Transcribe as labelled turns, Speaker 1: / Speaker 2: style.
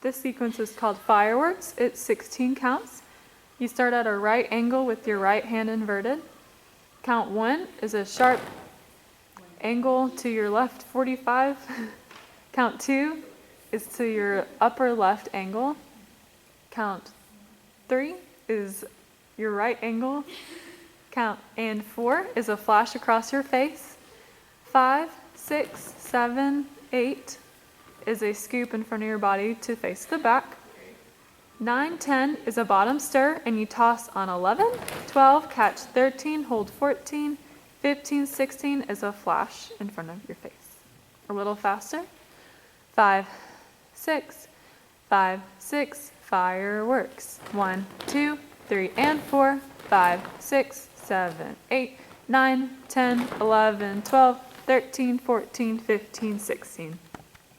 Speaker 1: This sequence is called fireworks. It's 16 counts. You start at a right angle with your right hand inverted. Count 1 is a sharp angle to your left 45. Count 2 is to your upper left angle. Count 3 is your right angle. And 4 is a flash across your face. 5, 6, 7, 8 is a scoop in front of your body to face the back. 9, 10 is a bottom stir and you toss on 11. 12, catch 13, hold 14. 15, 16 is a flash in front of your face. A little faster. 5, 6, 5, 6, fireworks. 1, 2, 3, and 4. 5, 6, 7, 8, 9, 10, 11, 12, 13, 14, 15, 16.